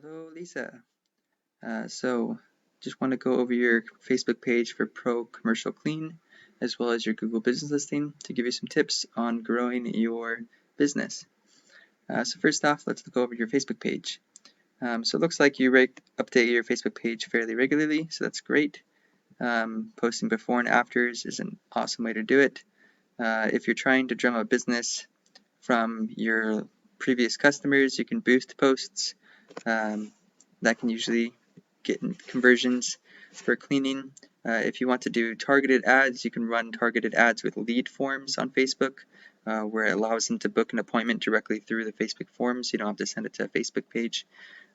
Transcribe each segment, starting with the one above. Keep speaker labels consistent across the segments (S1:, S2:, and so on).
S1: Hello, Lisa. Just want to go over your Facebook page for Pro Commercial Clean, as well as your Google Business Listing to give you some tips on growing your business. So first off, let's go over your Facebook page. So it looks like you update your Facebook page fairly regularly, so that's great. Posting before and afters is an awesome way to do it. If you're trying to drum up business from your previous customers, you can boost posts. That can usually get conversions for cleaning. If you want to do targeted ads, you can run targeted ads with lead forms on Facebook, where it allows them to book an appointment directly through the Facebook forms. You don't have to send it to a Facebook page.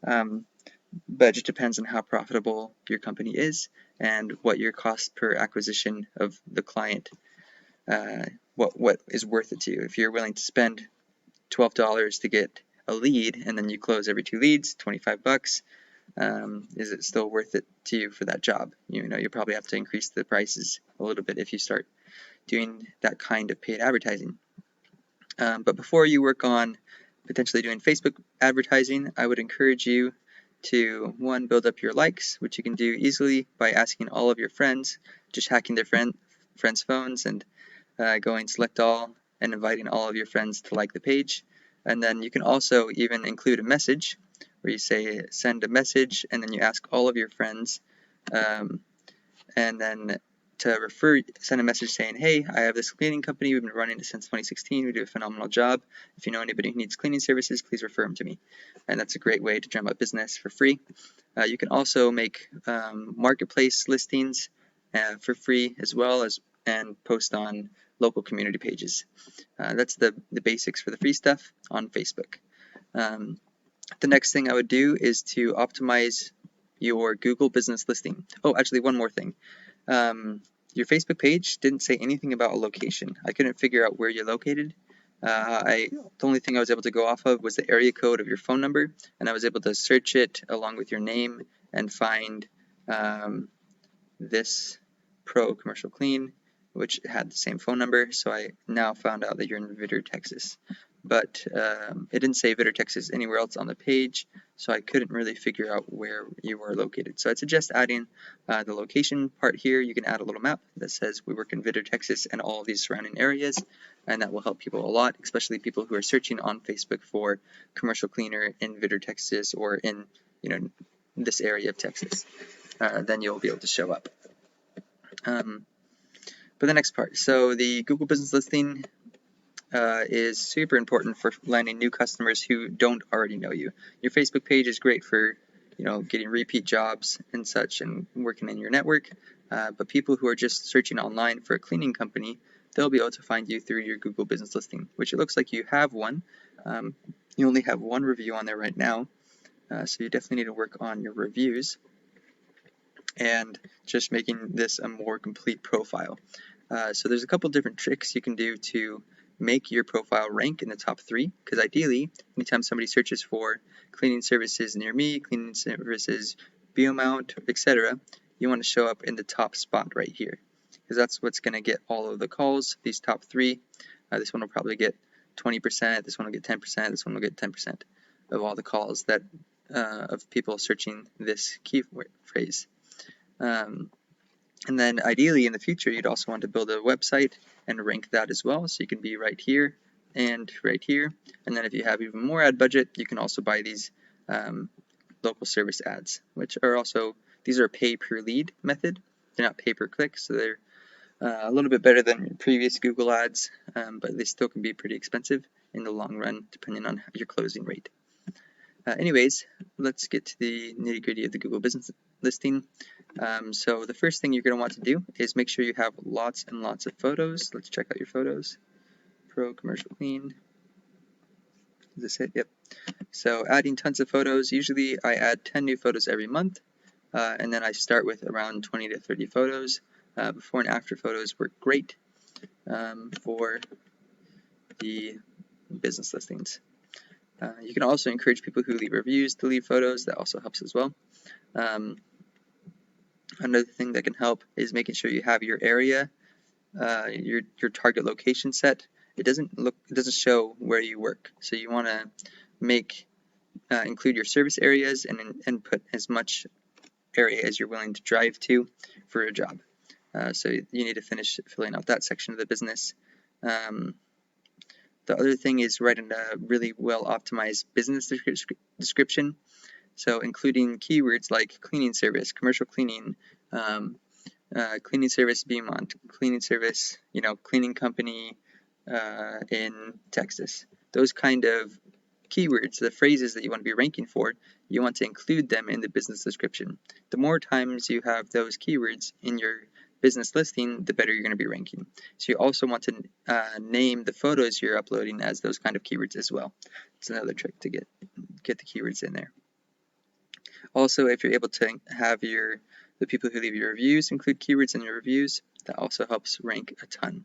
S1: But it just depends on how profitable your company is and what your cost per acquisition of the client, what is worth it to you. If you're willing to spend $12 to get a lead and then you close every 2 leads, $25, is it still worth it to you for that job? You probably have to increase the prices a little bit if you start doing that kind of paid advertising. But before you work on potentially doing Facebook advertising, I would encourage you to, one, build up your likes, which you can do easily by asking all of your friends, just hacking their friends' phones and going select all and inviting all of your friends to like the page. And then you can also even include a message where you say send a message and then you ask all of your friends and then to send a message saying, hey, I have this cleaning company, we've been running it since 2016, we do a phenomenal job. If you know anybody who needs cleaning services, please refer them to me. And that's a great way to drum up business for free. You can also make marketplace listings for free as well as and post on local community pages. That's the basics for the free stuff on Facebook. The next thing I would do is to optimize your Google Business Listing. Oh, actually, one more thing. Your Facebook page didn't say anything about a location. I couldn't figure out where you're located. The only thing I was able to go off of was the area code of your phone number, and I was able to search it along with your name and find this Pro Commercial Clean, which had the same phone number, so I now found out that you're in Vitter, Texas. But it didn't say Vitter, Texas anywhere else on the page, so I couldn't really figure out where you were located. So I'd suggest adding the location part here. You can add a little map that says we work in Vitter, Texas and all of these surrounding areas, and that will help people a lot, especially people who are searching on Facebook for commercial cleaner in Vitter, Texas, or in this area of Texas. Then you'll be able to show up. But the next part, so the Google Business Listing is super important for landing new customers who don't already know you. Your Facebook page is great for getting repeat jobs and such and working in your network, but people who are just searching online for a cleaning company, they'll be able to find you through your Google Business Listing, which it looks like you have one. You only have one review on there right now, so you definitely need to work on your reviews and just making this a more complete profile. So there's a couple different tricks you can do to make your profile rank in the top 3, because ideally, anytime somebody searches for cleaning services near me, cleaning services, Biomount, etc., you want to show up in the top spot right here, because that's what's going to get all of the calls, these top 3. This one will probably get 20%, this one will get 10%, this one will get 10% of all the calls that of people searching this key phrase. And then ideally in the future, you'd also want to build a website and rank that as well. So you can be right here and right here. And then if you have even more ad budget, you can also buy these local service ads, which are also, these are pay per lead method. They're not pay per click, so they're a little bit better than previous Google ads, but they still can be pretty expensive in the long run, depending on your closing rate. Anyways, let's get to the nitty-gritty of the Google Business Listing. So the first thing you're going to want to do is make sure you have lots and lots of photos. Let's check out your photos. Pro Commercial Clean. Is this it? Yep. So adding tons of photos. Usually I add 10 new photos every month, and then I start with around 20 to 30 photos. Before and after photos work great for the business listings. You can also encourage people who leave reviews to leave photos. That also helps as well. Another thing that can help is making sure you have your area, your target location set. It doesn't show where you work, so you want to make include your service areas and put as much area as you're willing to drive to for a job. So you need to finish filling out that section of the business. The other thing is writing a really well optimized business description. So including keywords like cleaning service, commercial cleaning, cleaning service Beaumont, cleaning service, cleaning company in Texas. Those kind of keywords, the phrases that you want to be ranking for, you want to include them in the business description. The more times you have those keywords in your business listing, the better you're going to be ranking. So you also want to name the photos you're uploading as those kind of keywords as well. It's another trick to get the keywords in there. Also, if you're able to have the people who leave your reviews include keywords in your reviews, that also helps rank a ton.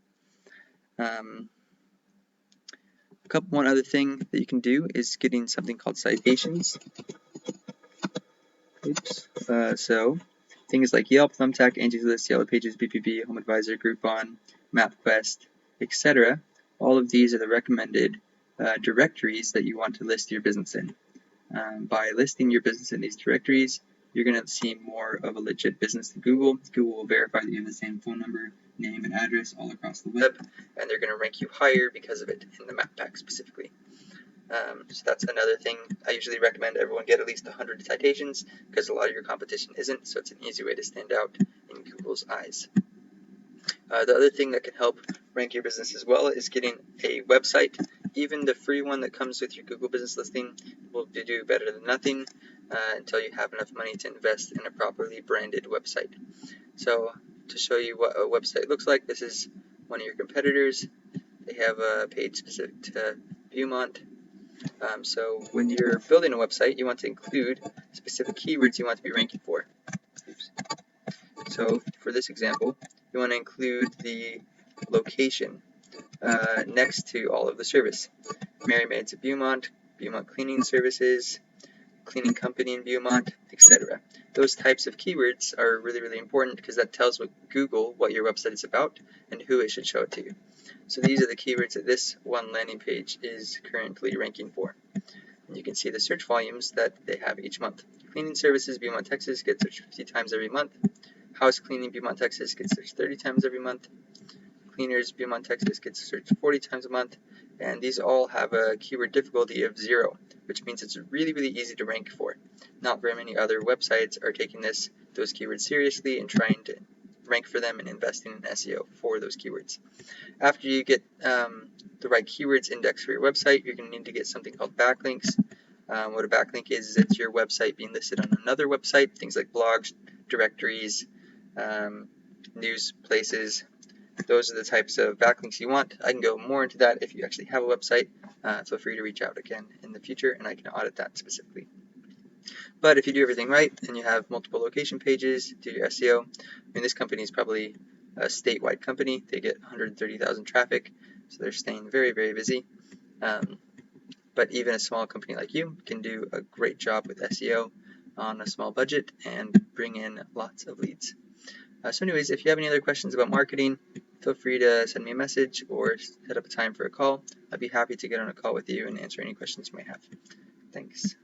S1: One other thing that you can do is getting something called citations. So things like Yelp, Thumbtack, Angie's List, Yellow Pages, BBB, HomeAdvisor, Groupon, MapQuest, etc. All of these are the recommended directories that you want to list your business in. By listing your business in these directories, you're going to see more of a legit business to Google. Google will verify that you have the same phone number, name, and address all across the web, and they're going to rank you higher because of it in the map pack specifically. So that's another thing. I usually recommend everyone get at least 100 citations because a lot of your competition isn't, so it's an easy way to stand out in Google's eyes. The other thing that can help rank your business as well is getting a website. Even the free one that comes with your Google business listing will do better than nothing until you have enough money to invest in a properly branded website. So to show you what a website looks like, this is one of your competitors. They have a page specific to Beaumont. So when you're building a website, you want to include specific keywords you want to be ranking for. So for this example, you want to include the location next to all of the service. Mary Maids at Beaumont, Beaumont Cleaning Services, Cleaning Company in Beaumont, etc. Those types of keywords are really, really important because that tells Google what your website is about and who it should show it to you. So these are the keywords that this one landing page is currently ranking for. And you can see the search volumes that they have each month. Cleaning Services Beaumont, Texas gets searched 50 times every month. House Cleaning Beaumont, Texas gets searched 30 times every month. Cleaners Beaumont, Texas gets searched 40 times a month. And these all have a keyword difficulty of 0, which means it's really, really easy to rank for. Not very many other websites are taking those keywords seriously and trying to rank for them and investing in SEO for those keywords. After you get the right keywords indexed for your website, you're going to need to get something called backlinks. What a backlink is it's your website being listed on another website, things like blogs, directories, news places. Those are the types of backlinks you want. I can go more into that if you actually have a website. Feel free to reach out again in the future and I can audit that specifically. But if you do everything right and you have multiple location pages, do your SEO, this company is probably a statewide company. They get 130,000 traffic, so they're staying very, very busy. But even a small company like you can do a great job with SEO on a small budget and bring in lots of leads. So anyways, if you have any other questions about marketing, feel free to send me a message or set up a time for a call. I'd be happy to get on a call with you and answer any questions you may have. Thanks.